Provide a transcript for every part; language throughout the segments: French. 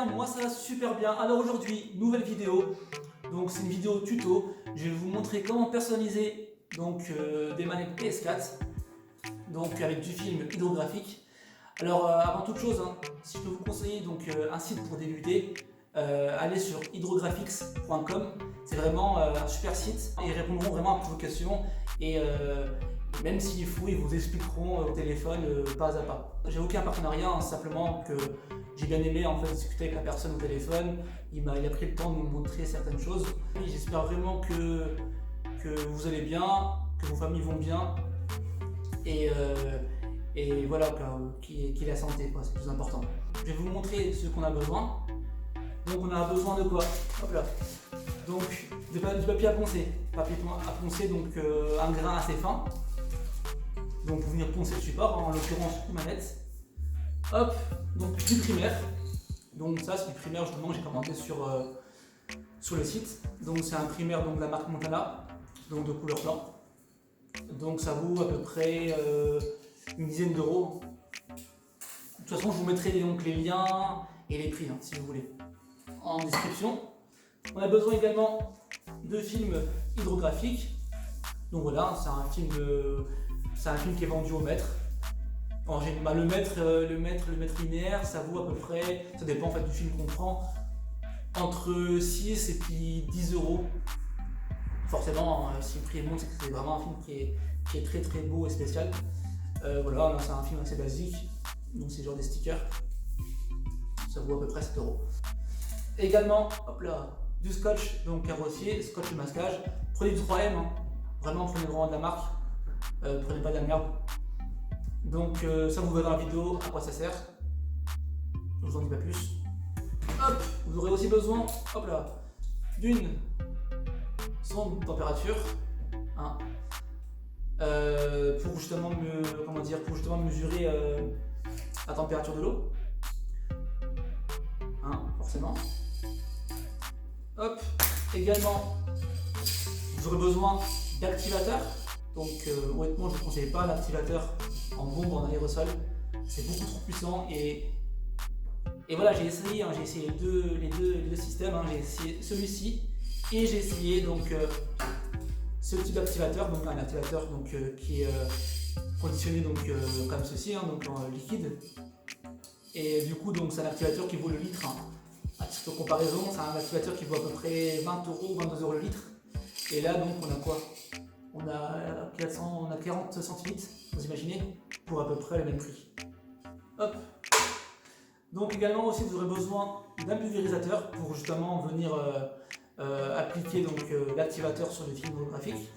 bien? Moi ça va super bien. Alors aujourd'hui, nouvelle vidéo. Donc c'est une vidéo tuto. Je vais vous montrer comment personnaliser des manettes PS4 avec du film hydrographique. Alors avant toute chose, si je peux vous conseiller un site pour débuter, allez sur hydrographics.com. C'est vraiment un super site et ils répondront vraiment à toutes vos questions et même s'il faut, ils vous expliqueront au téléphone pas à pas. J'ai aucun partenariat, simplement que j'ai bien aimé discuter avec la personne au téléphone. Il a pris le temps de nous montrer certaines choses. J'espère vraiment que vous allez bien, que vos familles vont bien et voilà, qu'il ait la santé, c'est le plus important. Je vais vous montrer ce qu'on a besoin. Donc on a besoin de quoi? Hop là. Donc du papier à poncer. Un grain assez fin. Donc pour venir poncer le support, en l'occurrence une manette. Hop, donc du primaire. Donc ça c'est du primaire justement que j'ai commandé sur le site. Donc c'est un primaire de la marque Montana, donc de couleur blanc. Donc ça vaut à peu près une dizaine d'euros. De toute façon je vous mettrai les liens et les prix si vous voulez en description. On a besoin également de films hydrographiques. Donc voilà, c'est un film qui est vendu au mètre. Le mètre linéaire, ça vaut à peu près, ça dépend du film qu'on prend, entre 6 et puis 10 euros. Forcément, si le prix est bon, c'est que c'est vraiment un film qui est très très beau et spécial. Voilà, c'est un film assez basique, donc c'est genre des stickers. Ça vaut à peu près 7 euros. Également, hop là, du scotch carrossier, scotch de masquage. Prenez du 3M, vraiment prenez vraiment de la marque, prenez pas de la merde. Donc ça vous verrez dans la vidéo à quoi ça sert. Je vous en dis pas plus. Hop, vous aurez aussi besoin, hop là, d'une sonde de température, pour justement mesurer la température de l'eau, forcément. Hop, également, vous aurez besoin d'activateurs. Donc honnêtement, je ne vous conseille pas l'activateur en bombe en aérosol, c'est beaucoup trop puissant et voilà, j'ai essayé les deux systèmes, j'ai essayé celui-ci et j'ai essayé ce type d'activateur, un activateur qui est conditionné comme ceci, en liquide, et du coup c'est un activateur qui vaut le litre. À titre de comparaison, c'est un activateur qui vaut à peu près 20 euros, 22 euros le litre, et là on a quoi? On a 40 centilitres, vous imaginez, pour à peu près le même prix. Hop. Donc également aussi vous aurez besoin d'un pulvérisateur pour justement venir appliquer l'activateur sur le film hydrographique.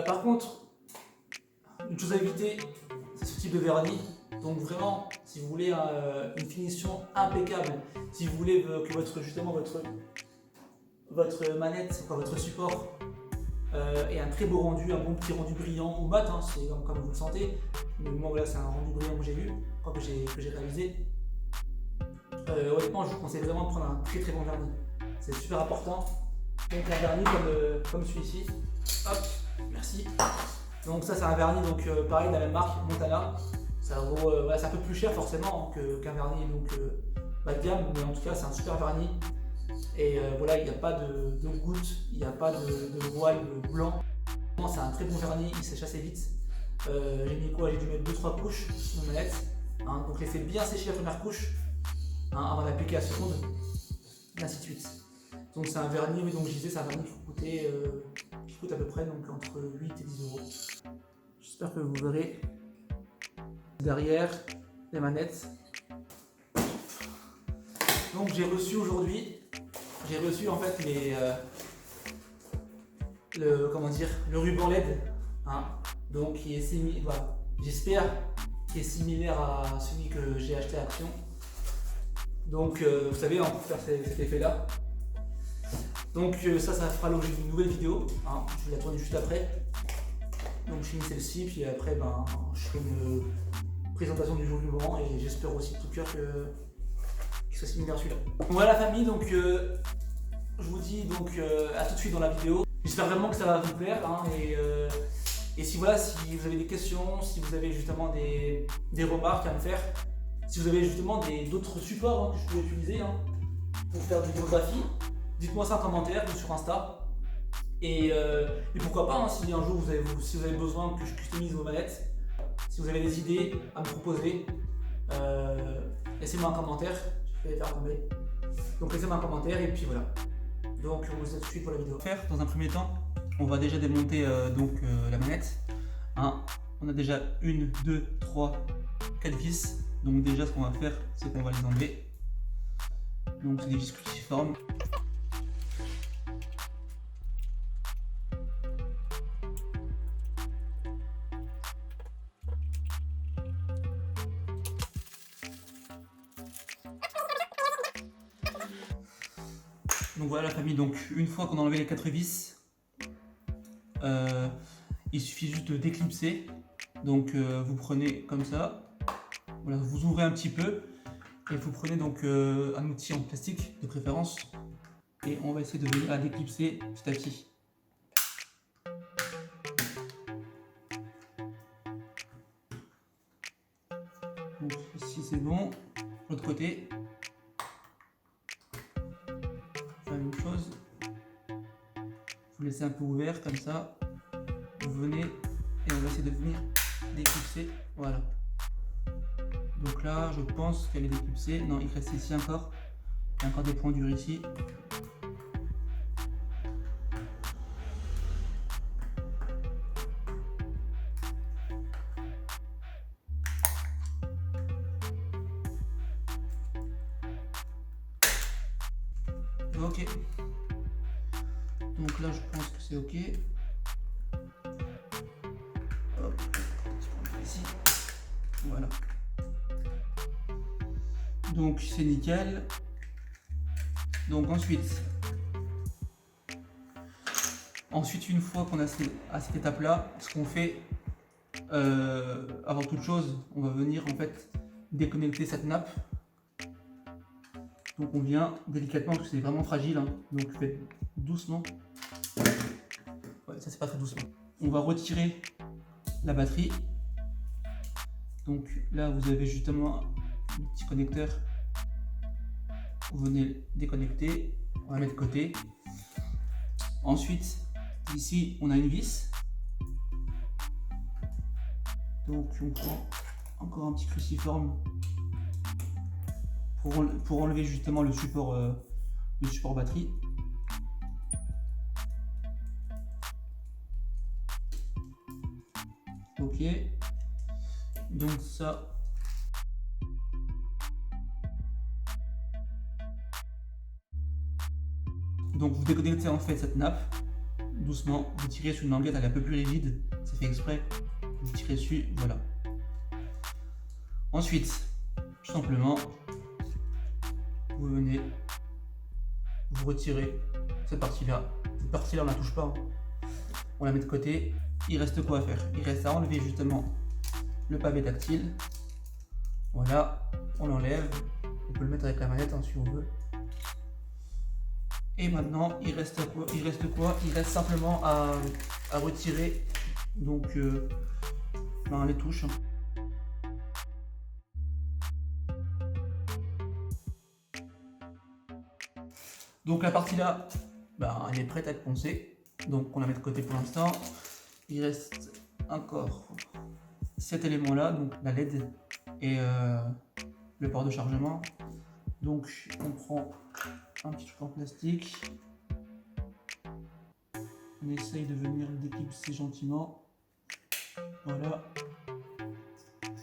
Par contre, une chose à éviter, c'est ce type de vernis. Donc vraiment, si vous voulez une finition impeccable, si vous voulez que votre manette, votre support et un très beau rendu, un bon petit rendu brillant ou mat, c'est comme vous le sentez. Mais moi voilà, c'est un rendu brillant que j'ai vu, que j'ai réalisé. Honnêtement, je vous conseille vraiment de prendre un très très bon vernis. C'est super important. Donc un vernis comme celui-ci. Hop, merci. Donc ça c'est un vernis pareil de la même marque, Montana. Ça vaut, c'est un peu plus cher forcément qu'un vernis bas de gamme, mais en tout cas c'est un super vernis. Et voilà, il n'y a pas de gouttes, il n'y a pas de voile blanc. C'est un très bon vernis, il sèche assez vite. J'ai mis quoi? J'ai dû mettre 2-3 couches sur ma manette. Donc laissez bien sécher la première couche avant d'appliquer la seconde, et ainsi de suite. Donc c'est un vernis, je disais, c'est un vernis qui coûte à peu près entre 8 et 10 euros. J'espère que vous verrez derrière les manettes. Donc j'ai reçu aujourd'hui, le ruban LED, qui est j'espère qu'il est similaire à celui que j'ai acheté à Action. Donc vous savez, pour faire cet effet là. Donc ça fera l'objet d'une nouvelle vidéo, je vais la tourner juste après. Donc je finis celle-ci, puis après je ferai une présentation du ruban et j'espère aussi de tout cœur qu'il soit similaire à celui-là. Voilà la famille, je vous dis à tout de suite dans la vidéo. J'espère vraiment que ça va vous plaire et si vous avez des questions, si vous avez justement des remarques à me faire, si vous avez justement d'autres supports que je peux utiliser, pour faire du vidéographie. Dites-moi ça en commentaire ou sur Insta. Et pourquoi pas, hein, si un jour si vous avez besoin que je customise vos manettes, si vous avez des idées à me proposer, laissez-moi un commentaire. Je vais faire tomber. Donc laissez-moi un commentair et puis voilà. Donc on se dit tout de suite pour la vidéo. Dans un premier temps, on va déjà démonter la manette. Hein, on a déjà 1, 2, 3, 4 vis. Donc déjà ce qu'on va faire, c'est qu'on va les enlever. Donc c'est des vis cruciformes. Donc voilà la famille, donc une fois qu'on a enlevé les 4 vis, il suffit juste de déclipser. Donc vous prenez comme ça, voilà, vous ouvrez un petit peu et vous prenez donc un outil en plastique de préférence et on va essayer de venir à déclipser petit à petit. Donc ici c'est bon, l'autre côté. La même chose, vous laissez un peu ouvert comme ça, vous venez et on va essayer de venir déclipser, voilà. Donc là je pense qu'elle est déclipsée, non il reste ici encore, il y a encore des points durs ici. Ok, donc là je pense que c'est ok. Hop, ici, voilà. Donc c'est nickel. Donc ensuite une fois qu'on a à cette étape là, ce qu'on fait avant toute chose, on va venir en fait déconnecter cette nappe. Donc on vient délicatement parce que c'est vraiment fragile, hein. Donc faites doucement. Ouais, ça c'est pas très doucement. On va retirer la batterie. Donc là vous avez justement le petit connecteur. Vous venez déconnecter, on va mettre de côté. Ensuite ici on a une vis. Donc on prend encore un petit cruciforme pour enlever justement le support batterie. Ok, donc ça. Donc vous déconnectez en fait cette nappe doucement, vous tirez sur une languette, elle est un peu plus rigide, c'est fait exprès. Vous tirez dessus, voilà. Ensuite, tout simplement, vous venez, vous retirez cette partie-là. Cette partie-là, on la touche pas. Hein. On la met de côté. Il reste quoi à faire? Il reste à enlever justement le pavé tactile. Voilà, on l'enlève. On peut le mettre avec la manette hein, si on veut. Et maintenant, il reste quoi? Il reste simplement à retirer donc les touches. Donc la partie là, elle est prête à être poncée. Donc on la met de côté pour l'instant. Il reste encore cet élément là, donc la LED et le port de chargement. Donc on prend un petit truc en plastique. On essaye de venir le déclipser gentiment. Voilà.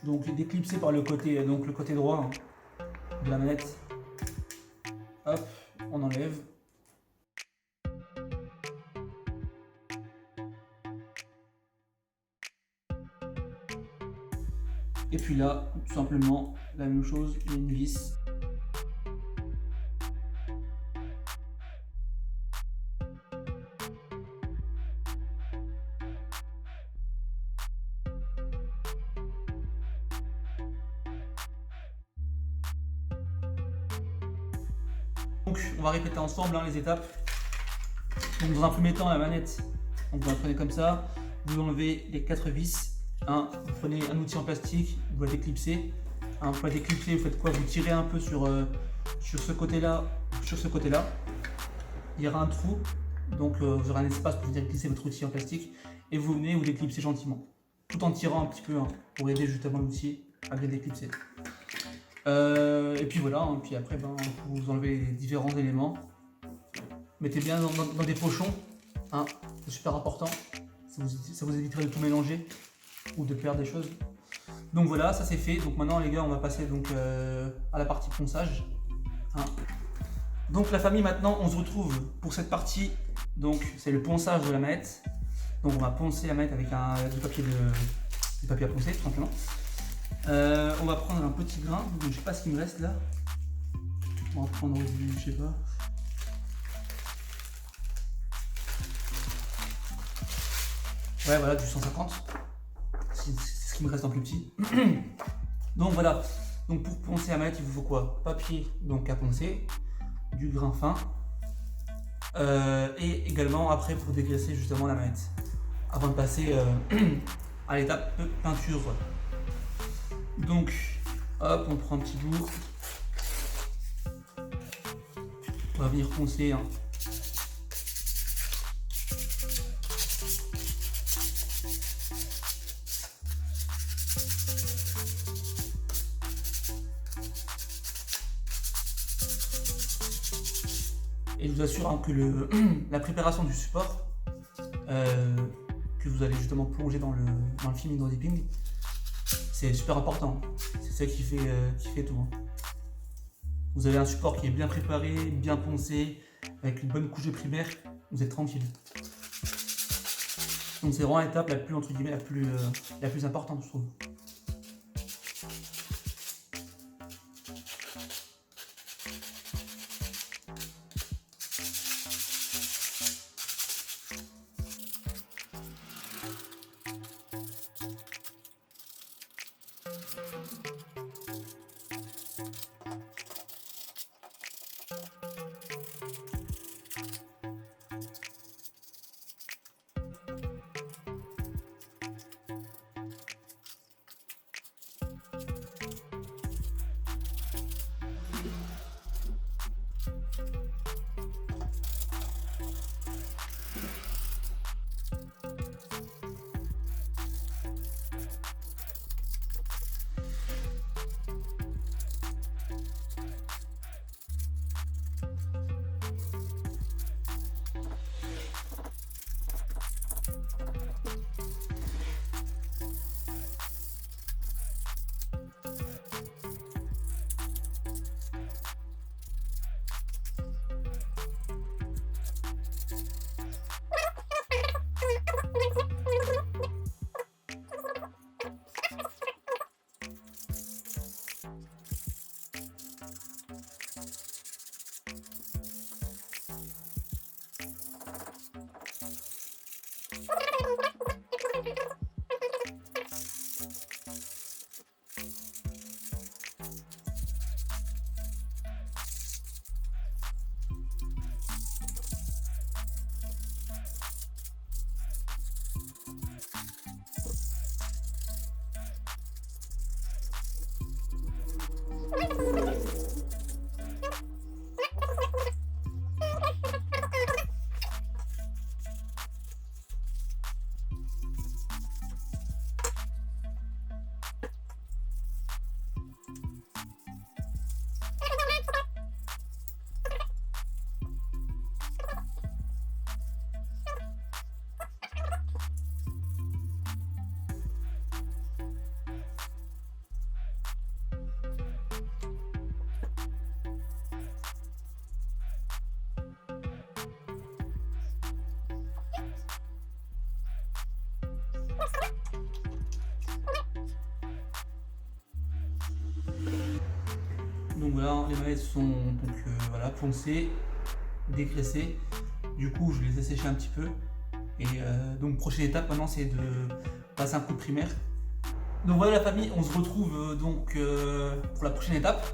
Donc déclipser par le côté droit de la manette. Hop, on enlève. Et puis là, tout simplement, la même chose, il y a une vis. Donc on va répéter ensemble les étapes. Donc dans un premier temps la manette, donc vous la prenez comme ça, vous enlevez les 4 vis. Vous prenez un outil en plastique, vous la déclipsez. Pour la déclipser, vous faites quoi? Vous tirez un peu sur ce côté là, sur ce côté-là, il y aura un trou, donc vous aurez un espace pour venir glisser votre outil en plastique et vous venez vous déclipser gentiment, tout en tirant un petit peu pour aider justement l'outil à bien déclipser. Et puis voilà, puis après vous enlevez les différents éléments, mettez bien dans des pochons, c'est super important, ça vous évitera de tout mélanger ou de perdre des choses. Donc voilà, ça c'est fait. Donc maintenant les gars, on va passer donc à la partie ponçage. Donc la famille, maintenant on se retrouve pour cette partie. Donc c'est le ponçage de la manette. Donc on va poncer la manette avec du papier à poncer tout simplement. On va prendre un petit grain. Donc, je sais pas ce qu'il me reste là. On va prendre du, je sais pas. Ouais, voilà, du 150. C'est ce qui me reste en plus petit. Donc voilà. Donc pour poncer la manette, il vous faut quoi? Papier donc à poncer, du grain fin, et également après pour dégraisser justement la manette. Avant de passer à l'étape de peinture. Donc, hop, on prend un petit bout. On va venir poncer. Et je vous assure que la préparation du support que vous allez justement plonger dans le film Hydro Dipping, c'est super important. C'est ça qui fait tout. Vous avez un support qui est bien préparé, bien poncé, avec une bonne couche de primaire, vous êtes tranquille. Donc c'est vraiment l'étape la plus, entre guillemets, la plus importante, je trouve. Donc voilà, les manettes sont voilà, poncées, dégraissées. Du coup, je les ai séchées un petit peu. Et donc, prochaine étape maintenant, c'est de passer un coup de primaire. Donc voilà la famille, on se retrouve pour la prochaine étape.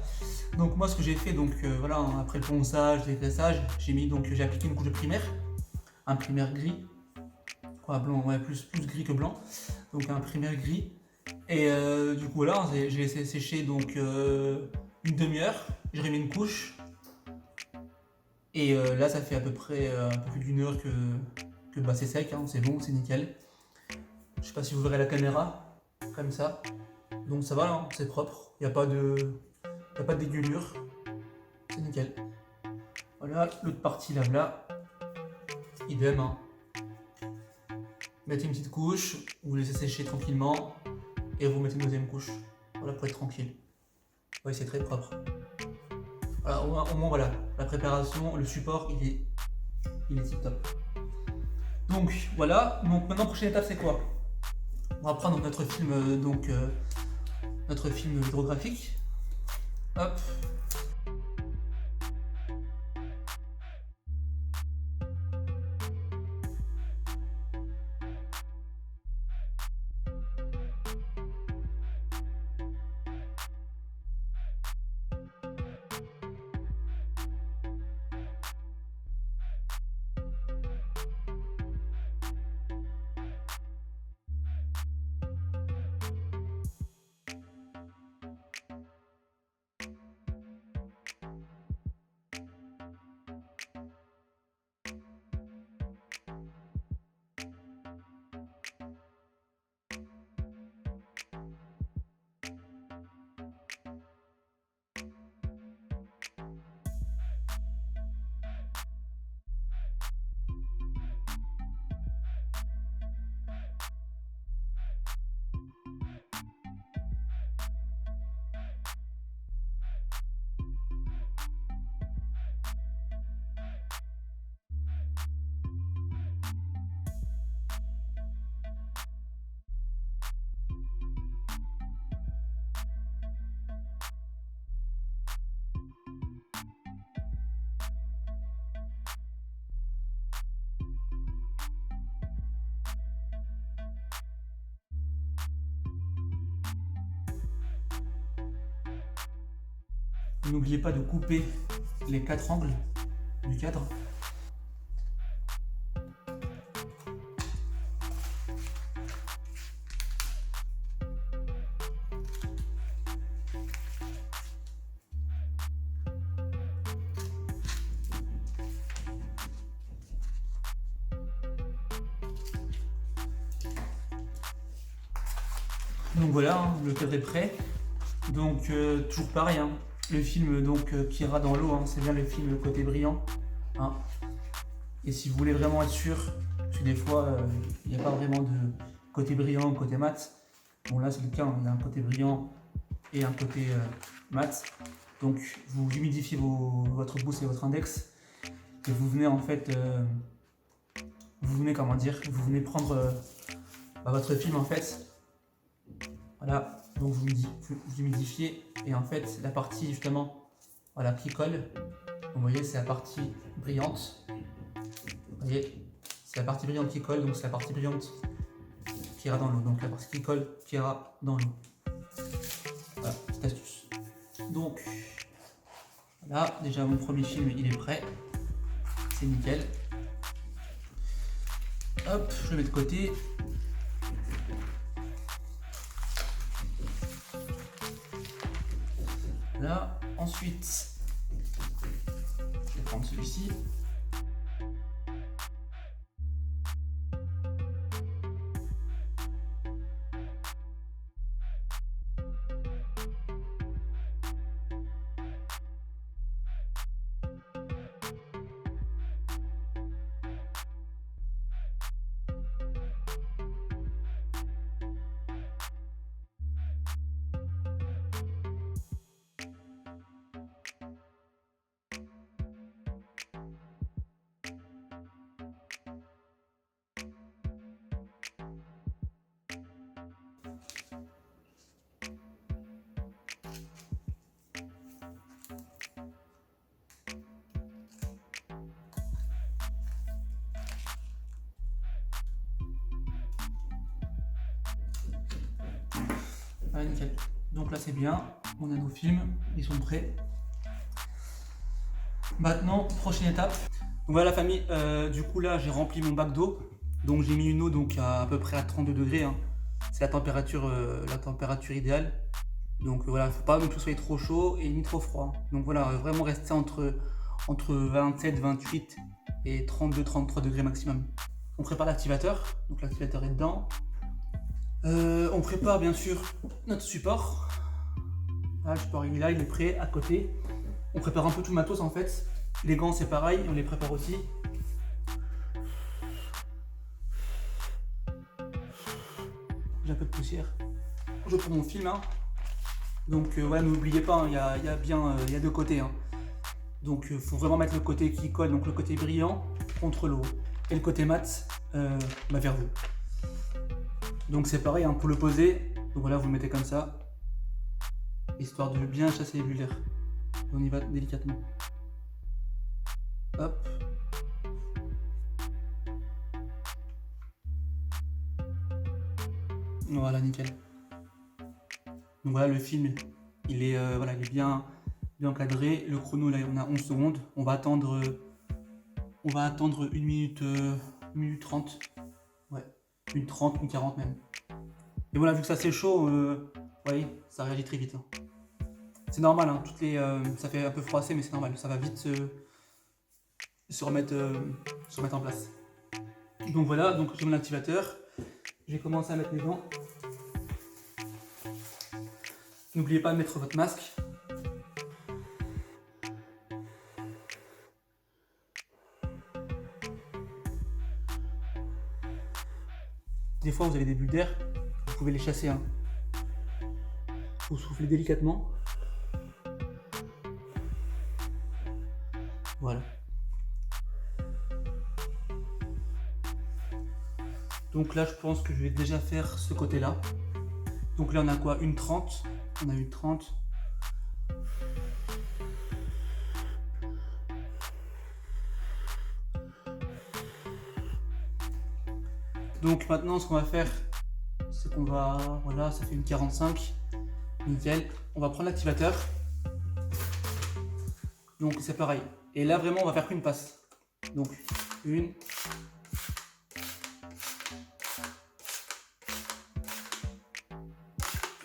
Donc moi, ce que j'ai fait, voilà, après le ponçage, dégraissage, j'ai appliqué une couche de primaire, un primaire gris, quoi, blanc, ouais, plus gris que blanc, donc un primaire gris. Et du coup voilà, j'ai laissé sécher une demi-heure, j'ai remis une couche, Et là, ça fait à peu près un peu plus d'une heure que bah, c'est sec, hein, c'est bon, c'est nickel. Je sais pas si vous verrez la caméra, comme ça. Donc ça va, hein, c'est propre, il n'y a pas de dégueulure, c'est nickel. Voilà, l'autre partie là, idem. Hein. Mettez une petite couche, vous laissez sécher tranquillement, et vous mettez une deuxième couche, voilà, pour être tranquille. Oui, c'est très propre. Voilà, au moins voilà, la préparation, le support, il est tip top. Donc voilà, donc maintenant prochaine étape c'est quoi? On va prendre notre film notre film hydrographique. Hop. N'oubliez pas de couper les 4 angles du cadre. Donc voilà, hein, le cadre est prêt. Donc toujours pareil, hein, le film qui ira dans l'eau, hein, c'est bien le film côté brillant. Hein. Et si vous voulez vraiment être sûr, parce que des fois il n'y a pas vraiment de côté brillant ou côté mat. Bon là c'est le cas, hein, il y a un côté brillant et un côté mat. Donc vous humidifiez votre pouce et votre index et vous venez en fait, vous venez prendre votre film en fait. Voilà, donc vous humidifiez et en fait la partie justement voilà, qui colle, vous voyez c'est la partie brillante. Vous voyez, c'est la partie brillante qui colle, donc c'est la partie brillante qui ira dans l'eau. Donc la partie qui colle qui ira dans l'eau. Voilà, petite astuce. Donc voilà, déjà mon premier film il est prêt. C'est nickel. Hop, je le mets de côté. Là, ensuite, je vais prendre celui-ci. Voilà, nickel. Donc là c'est bien, on a nos films, ils sont prêts. Maintenant, prochaine étape. Donc voilà la famille, du coup là j'ai rempli mon bac d'eau. Donc j'ai mis une eau donc à peu près à 32 degrés. Hein. C'est la température idéale. Donc voilà, il ne faut pas que ce soit trop chaud et ni trop froid. Donc voilà, vraiment rester entre entre 27, 28 et 32, 33 degrés maximum. On prépare l'activateur, donc l'activateur est dedans. On prépare bien sûr notre support. Là, le support il est là, il est prêt à côté. On prépare un peu tout le matos en fait. Les gants c'est pareil, on les prépare aussi. J'ai un peu de poussière. Je prends mon film. Hein. Donc ouais, n'oubliez pas, il y a deux côtés. Hein. Donc il faut vraiment mettre le côté qui colle, donc le côté brillant contre l'eau. Et le côté mat vers vous. Donc c'est pareil hein, pour le poser. Donc voilà, vous le mettez comme ça. Histoire de bien chasser les bulles d'air. On y va délicatement. Hop. Voilà, nickel. Donc voilà, le film, il est bien encadré. Le chrono, là, on a 11 secondes. On va attendre 1 minute, 1 minute 30. Ouais, 1 30, 1 40 même. Et voilà, vu que ça c'est chaud, ouais, ça réagit très vite. Hein. C'est normal, hein, ça fait un peu froissé, mais c'est normal. Ça va vite se remettre en place. Donc voilà, donc j'ai mon activateur. J'ai commencé à mettre les gants. N'oubliez pas de mettre votre masque. Des fois vous avez des bulles d'air, vous pouvez les chasser. Hein. Vous soufflez délicatement. Voilà. Donc là je pense que je vais déjà faire ce côté là. Donc là on a quoi, 1,30. On a 1,30. Donc maintenant ce qu'on va faire, c'est qu'on va, voilà, ça fait 1,45. Nickel. On va prendre l'activateur. Donc c'est pareil. Et là vraiment on va faire qu'une passe. Donc une.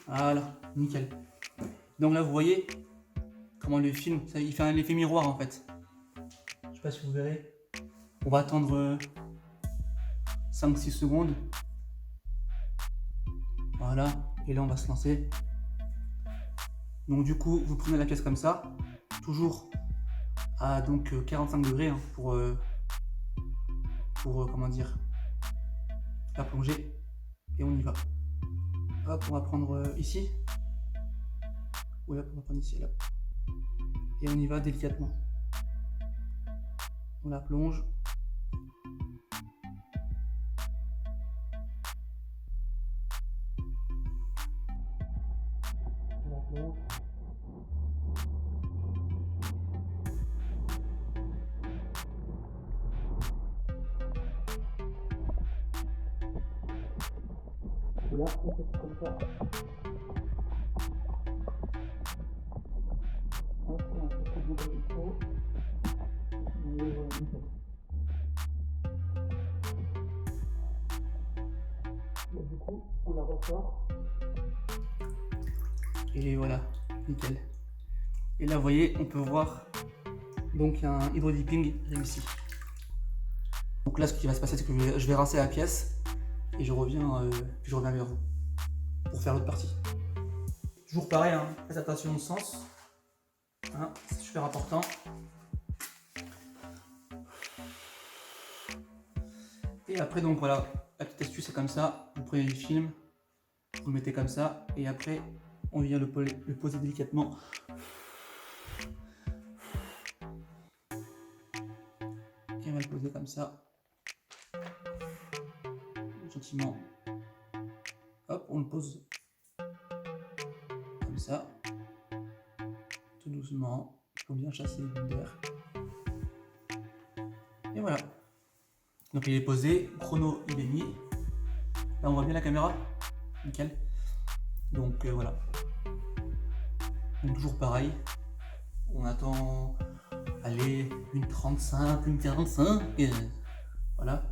Voilà, nickel. Donc là vous voyez comment le film, il fait un effet miroir en fait. Je sais pas si vous verrez. On va attendre 5-6 secondes. Voilà, et là on va se lancer. Donc du coup vous prenez la pièce comme ça, toujours à donc 45 degrés hein, pour comment dire, la plonger. Et on y va. Hop, on va prendre ici. Ouais, on va prendre ici, là. Et on y va délicatement. On la plonge. On la plonge. Et là, on fait comme ça. Hop, on fait comme ça il faut. Et voilà, nickel. Et du coup, on la ressort. Et voilà, nickel. Et là, vous voyez, on peut voir donc un hydrodipping réussi. Donc là, ce qui va se passer, c'est que je vais rincer la pièce. Et je reviens vers vous pour faire l'autre partie. Toujours pareil, hein, faites attention au sens. Hein, c'est super important. Et après, donc voilà, la petite astuce c'est comme ça. Vous prenez le film, vous le mettez comme ça, et après, on vient le poser délicatement. Et on va le poser comme ça. Gentiment. Hop, on le pose comme ça, tout doucement, pour bien chasser les bulles d'air. Et voilà. Donc il est posé, chrono il est mis. Là on voit bien la caméra, nickel. Donc voilà. Donc toujours pareil, on attend, allez, 1,35, 1,45, et voilà.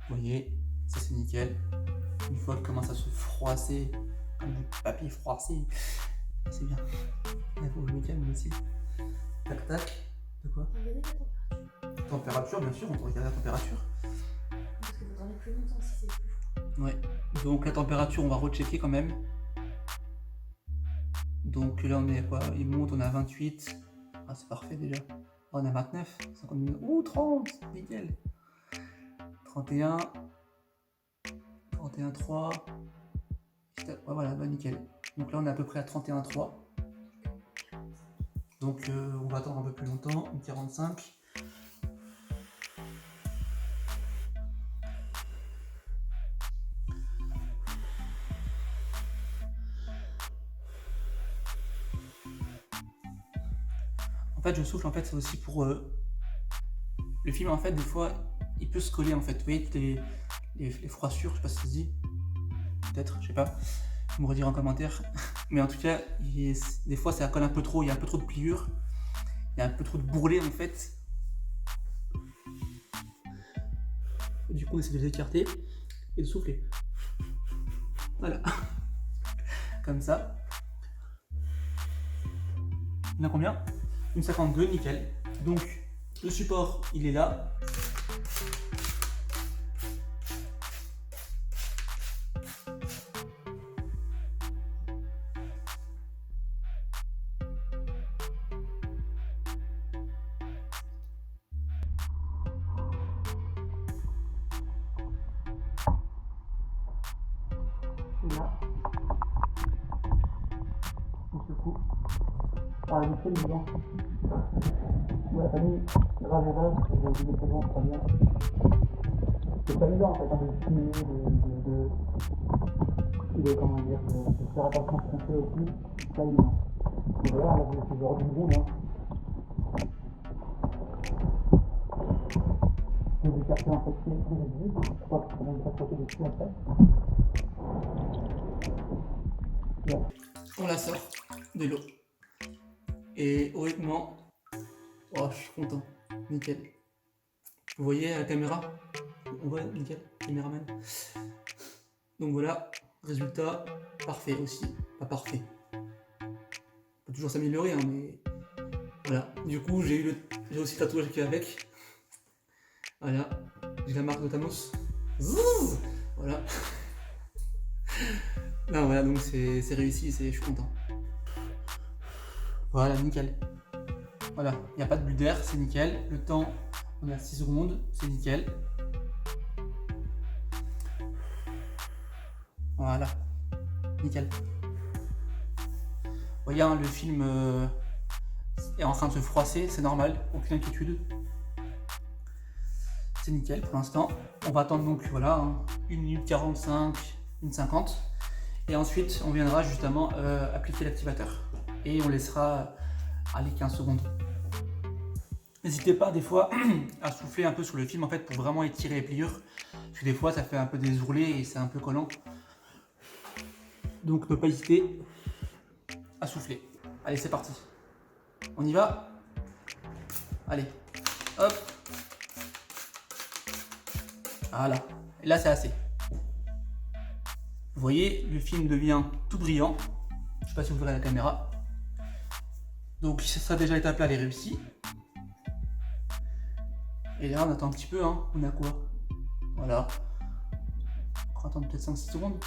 Vous voyez, ça c'est nickel. Une fois qu'elle commence à se froisser, comme du papier froissé, C'est bien. Il faut que je me calme aussi. Tac tac. De quoi? Température, bien sûr, on peut regarder la température. Parce que vous en avez plus longtemps si c'est plus froid. Ouais. Donc la température, on va rechecker quand même. Donc là, on est à quoi? Il monte, on est à 28. Ah, c'est parfait déjà. Ah, on est à 29. 50 minutes. Ouh, 30. Nickel. 31. 31,3. Ouais, voilà, bah nickel. Donc là, on est à peu près à 31,3. Donc on va attendre un peu plus longtemps. 45. En fait, je souffle, en fait, c'est aussi pour... Le film, en fait, des fois, il peut se coller, en fait. Vous voyez, les froissures, je sais pas si ça se dit. Peut-être, je sais pas. Vous me redire en commentaire. Mais en tout cas, des fois, ça colle un peu trop. Il y a un peu trop de pliures. Il y a un peu trop de bourrelets, en fait. Du coup, on essaie de les écarter et de souffler. Voilà. Comme ça. On a combien? Une 52, nickel. Donc, le support, il est là. Là. On se coupe. Ah, nickel, il est bon. Ouais, famille, grave erreur, j'ai oublié de bon, très bien. C'est pas évident en fait, hein, de filmer, comment dire, de faire attention à ce qu'on fait aussi, c'est pas évident. Et voilà, là, vous êtes genre d'une boule, hein. Je vais écarter en fait les résidus, je crois que on va s'approcher dessus après. Là. On la sort de l'eau. Et honnêtement, oh, je suis content, nickel. Vous voyez la caméra? On voit, nickel, caméraman. Donc voilà, résultat parfait aussi, pas parfait. On peut toujours s'améliorer, hein, mais voilà. Du coup, j'ai aussi le tatouage qui est avec. Voilà, j'ai la marque de Thanos. Zzzz, voilà. Non, voilà, donc c'est réussi, je suis content. Voilà, nickel. Voilà, il n'y a pas de bulle d'air, c'est nickel. Le temps, on est à 6 secondes, c'est nickel. Voilà, nickel. Vous voyez, hein, le film est en train de se froisser, c'est normal, aucune inquiétude. C'est nickel pour l'instant. On va attendre donc, voilà, hein, 1 minute 45, 1 50. Et ensuite, on viendra justement appliquer l'activateur. Et on laissera aller 15 secondes. N'hésitez pas des fois à souffler un peu sur le film en fait pour vraiment étirer les pliures. Parce que des fois ça fait un peu des ourlets et c'est un peu collant. Donc ne pas hésiter à souffler. Allez, c'est parti. On y va? Allez, hop. Voilà. Et là c'est assez. Vous voyez, le film devient tout brillant. Je ne sais pas si vous verrez la caméra. Donc ça déjà étape là, elle est réussie. Et là on attend un petit peu, hein. On a quoi? Voilà. On va attendre peut-être 5-6 secondes.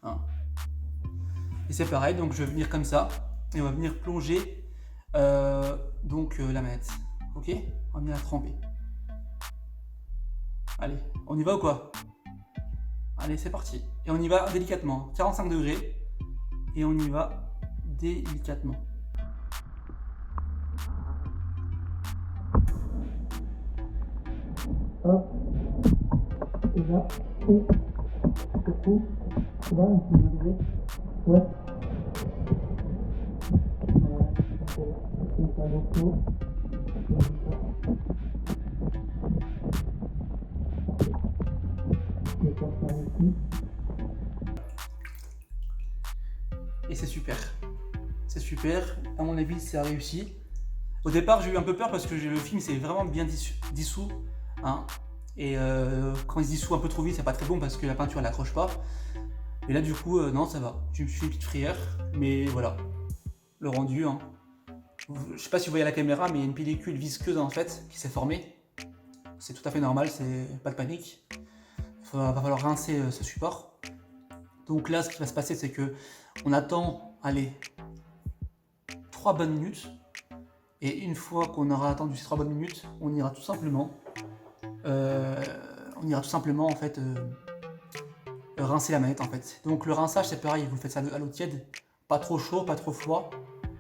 Hein. Et c'est pareil, donc je vais venir comme ça. Et on va venir plonger la manette. Ok? On va venir la tremper. Allez, on y va ou quoi? Allez, c'est parti. Et on y va délicatement. 45 degrés. Et on y va délicatement. Hop. Et là. Et. Surtout. Tu vois, on peut degrés. Ouais. Voilà. C'est pas beaucoup. Et c'est super. C'est super. À mon avis, ça a réussi. Au départ, j'ai eu un peu peur parce que le film s'est vraiment bien dissous. Hein. Et quand il se dissout un peu trop vite, c'est pas très bon parce que la peinture n'accroche pas. Et là, du coup, non, ça va. Je me suis fait une petite frayeur. Mais voilà. le rendu. Hein. Je sais pas si vous voyez à la caméra, mais il y a une pellicule visqueuse en fait qui s'est formée. C'est tout à fait normal, c'est pas de panique. Va falloir rincer ce support. Donc là, ce qui va se passer, c'est que on attend, allez, 3 bonnes minutes. Et une fois qu'on aura attendu ces 3 bonnes minutes, on ira tout simplement, en fait, rincer la manette en fait. Donc le rinçage, c'est pareil, vous faites ça à l'eau tiède, pas trop chaud, pas trop froid,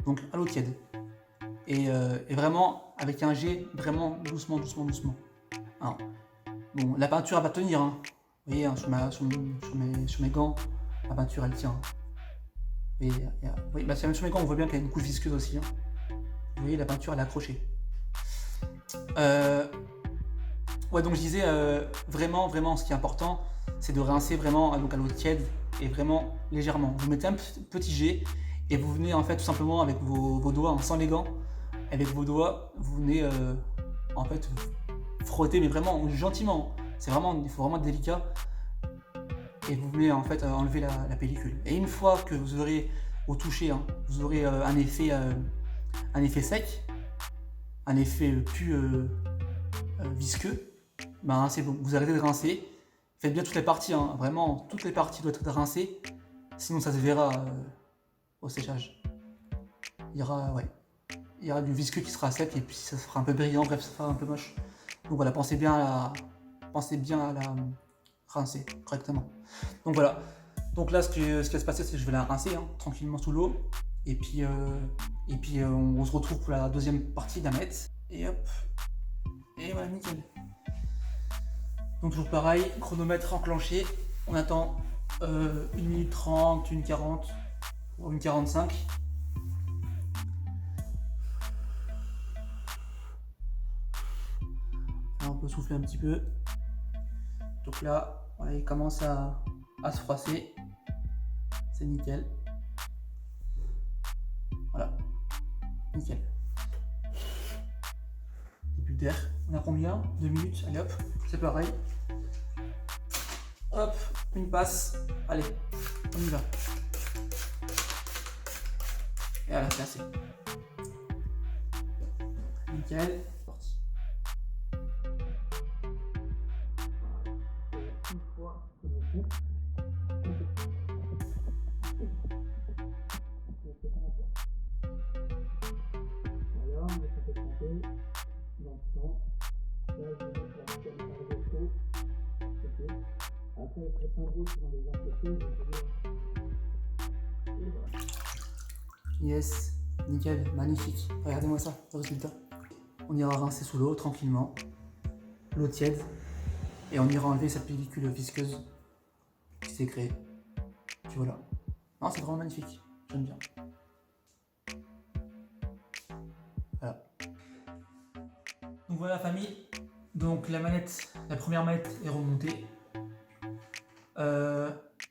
donc à l'eau tiède. Et vraiment avec un jet, vraiment doucement. Alors, bon, la peinture elle va tenir, hein. Vous voyez, hein, sur mes gants, la peinture elle tient. Et, oui, bah, même sur mes gants, on voit bien qu'il y a une couche visqueuse aussi. Hein. Vous voyez, la peinture elle est accrochée. Ouais, donc je disais, vraiment, ce qui est important, c'est de rincer vraiment donc à l'eau tiède et vraiment légèrement. Vous mettez un petit jet et vous venez en fait tout simplement avec vos doigts, hein, sans les gants, avec vos doigts, vous venez en fait frotter, mais vraiment gentiment. C'est vraiment, il faut vraiment être délicat. Et vous venez en fait enlever la pellicule. Et une fois que vous aurez au toucher, hein, vous aurez un effet sec, un effet plus visqueux, ben c'est bon, vous arrêtez de rincer. Faites bien toutes les parties, hein, vraiment toutes les parties doivent être rincées, sinon ça se verra au séchage. Il y aura du visqueux qui sera sec et puis ça sera un peu brillant, bref ça sera un peu moche. Donc voilà, pensez bien à la rincer correctement. Donc voilà. Donc là, ce qui va se passer, c'est que je vais la rincer hein, tranquillement sous l'eau. Et puis, on se retrouve pour la deuxième partie de la manette. Et hop. Et voilà, nickel. Donc toujours pareil, chronomètre enclenché. On attend 1 minute 30, 1 40, ou 1 45. Là, on peut souffler un petit peu. Donc là, voilà, il commence à se froisser. C'est nickel. Voilà. Nickel. Début d'air. On a combien? 2 minutes. Allez hop, c'est pareil. Hop, une passe. Allez, on y va. Et voilà, c'est assez. Nickel. Parti. Une fois que je coupe. Voilà, on va se faire tremper. Maintenant, là, je vais mettre la nickel par le chaud. Ok. Après, les préparer dans les entreprises, et voilà. Yes, nickel, magnifique. Regardez-moi ça, le résultat. On ira rincer sous l'eau tranquillement, l'eau tiède, et on ira enlever cette pellicule visqueuse qui s'est créée. Puis voilà. Non, c'est vraiment magnifique, j'aime bien. Voilà. Donc voilà famille, donc la première manette est remontée.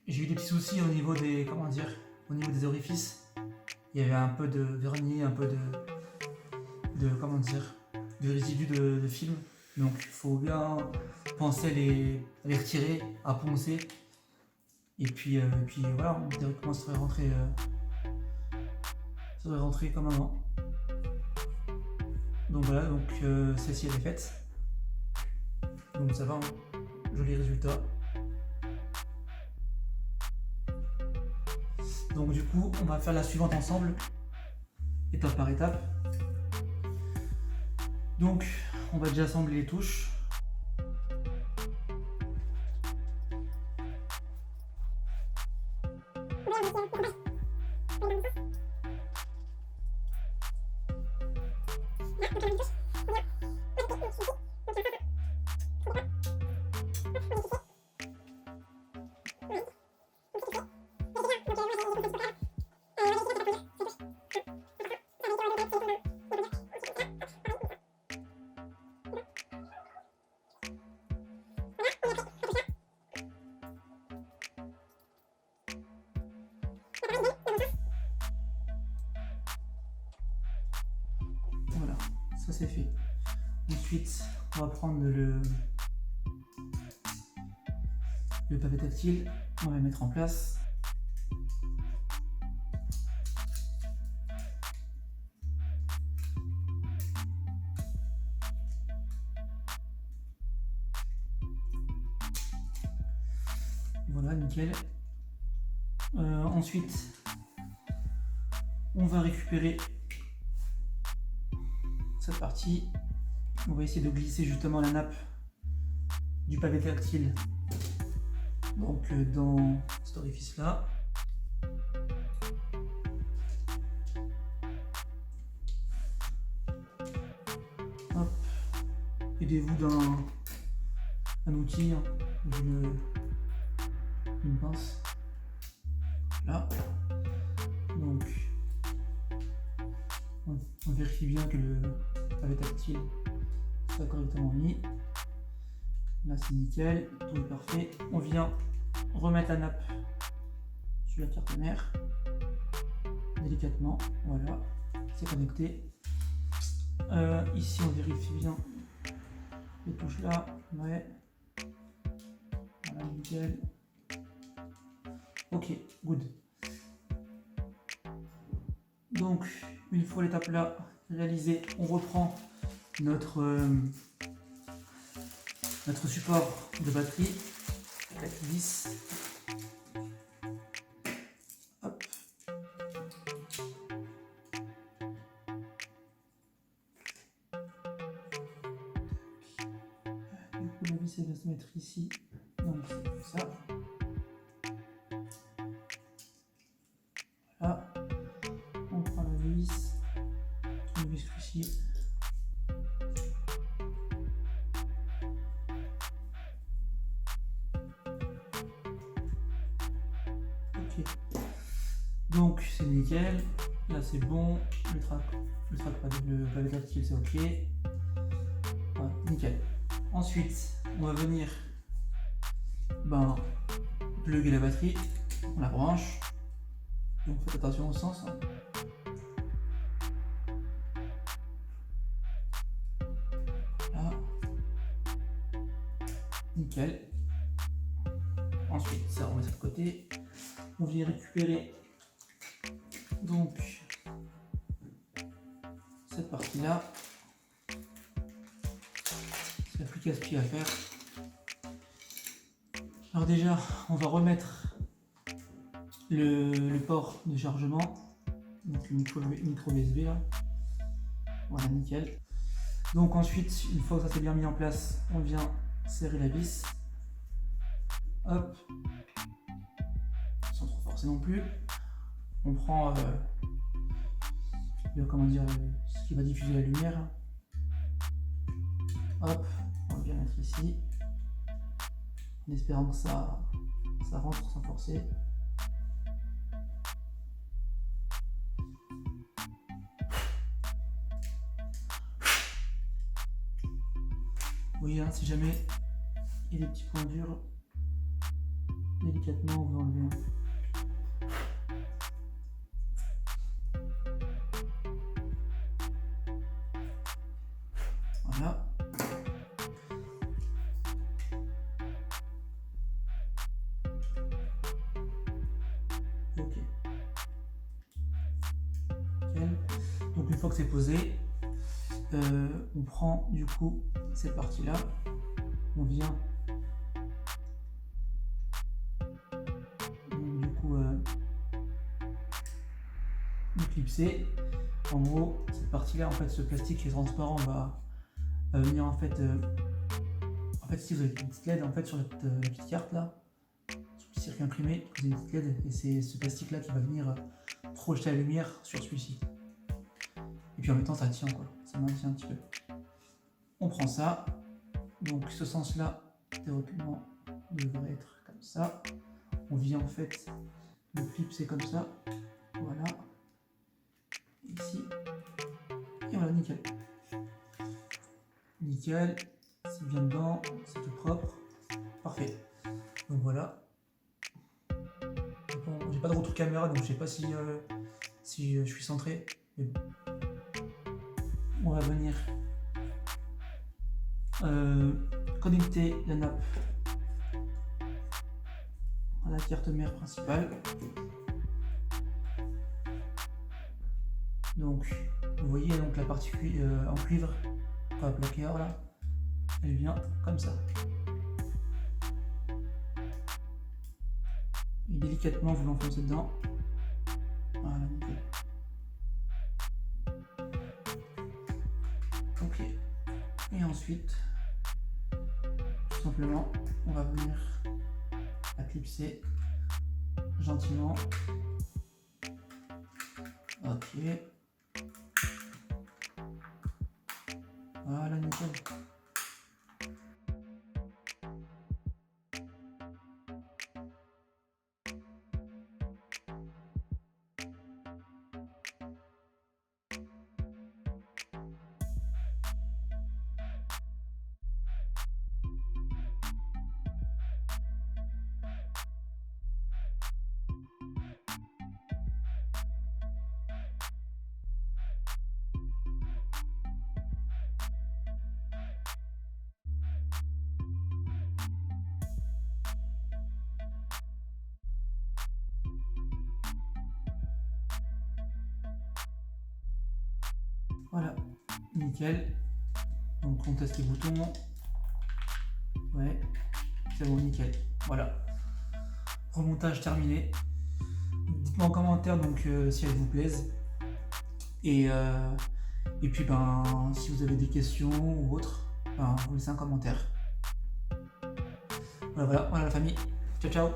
J'ai eu des petits soucis au niveau des, au niveau des orifices. Il y avait un peu de vernis, un peu de résidus de film. Donc il faut bien penser à les retirer, à poncer. Et puis voilà, on dirait comment ça devrait rentrer comme avant. Donc voilà, donc celle-ci elle est faite. Donc ça va, hein. Joli résultat. Donc du coup, on va faire la suivante ensemble, étape par étape. Donc, on va déjà assembler les touches. Voilà, ça c'est fait. Ensuite, on va prendre le papier tactile, on va le mettre en place. Voilà, nickel. Ensuite, on va récupérer cette partie. On va essayer de glisser justement la nappe du pavé tactile donc dans cet orifice là. Hop. Aidez-vous d'un outil, une pince. Là. Donc on vérifie bien que le pavé tactile soit correctement mis. Là c'est nickel, tout est parfait. On vient remettre la nappe sur la carte mère délicatement. Voilà, c'est connecté. Ici on vérifie bien les touches là. Ouais. Voilà, nickel. Ok, good. Donc, une fois l'étape là réalisée, on reprend notre support de batterie avec la vis. Hop. Du coup, la vis elle va se mettre ici. Donc, c'est ça. Voilà. On prend la vis. Une vis ici. Donc c'est nickel, là c'est bon, le pavé tactile c'est ok. Voilà, nickel. Ensuite, on va venir plugger la batterie, on la branche. Donc faites attention au sens. Hein. Là. Nickel. Ensuite, ça on met ça de côté. On vient récupérer donc cette partie là, c'est la plus casse-pied à faire. Alors déjà on va remettre le port de chargement, donc le micro USB là, voilà nickel. Donc ensuite une fois que ça s'est bien mis en place, on vient serrer la vis, hop, sans trop forcer non plus. On prend ce qui va diffuser la lumière. Hop, on va bien mettre ici. En espérant que ça rentre sans forcer. Vous voyez, hein, si jamais il y a des petits points durs, délicatement on va enlever. Voilà. Ok. Nickel. Donc une fois que c'est posé, on prend du coup cette partie là, on vient du coup clipser. En gros, cette partie là, en fait, ce plastique qui est transparent va venir en fait si vous avez une petite LED en fait sur la petite carte là, sur le petit circuit imprimé, vous avez une petite LED et c'est ce plastique là qui va venir projeter la lumière sur celui-ci. Et puis en même temps ça tient quoi, ça maintient un petit peu. On prend ça, donc ce sens là théoriquement devrait être comme ça. On vient en fait le clipser comme ça, voilà, ici, et voilà, nickel. Nickel, c'est bien dedans, c'est tout propre, parfait. Donc voilà. Bon, j'ai pas de retour caméra donc je sais pas si je suis centré, mais bon. On va venir connecter la nappe à la carte mère principale. Donc vous voyez donc la partie en cuivre, la plaquée or là, elle vient comme ça. et délicatement vous l'enfoncez dedans. Voilà, nickel. Ok. Et ensuite, tout simplement, on va venir la clipser gentiment. Ok. Voilà, nickel. Voilà, nickel. Donc on teste les boutons. Ouais, c'est bon, nickel. Voilà. Remontage terminé. Dites-moi en commentaire donc si elles vous plaisent. Et puis ben si vous avez des questions ou autres, ben, vous laissez un commentaire. Voilà la famille. Ciao ciao.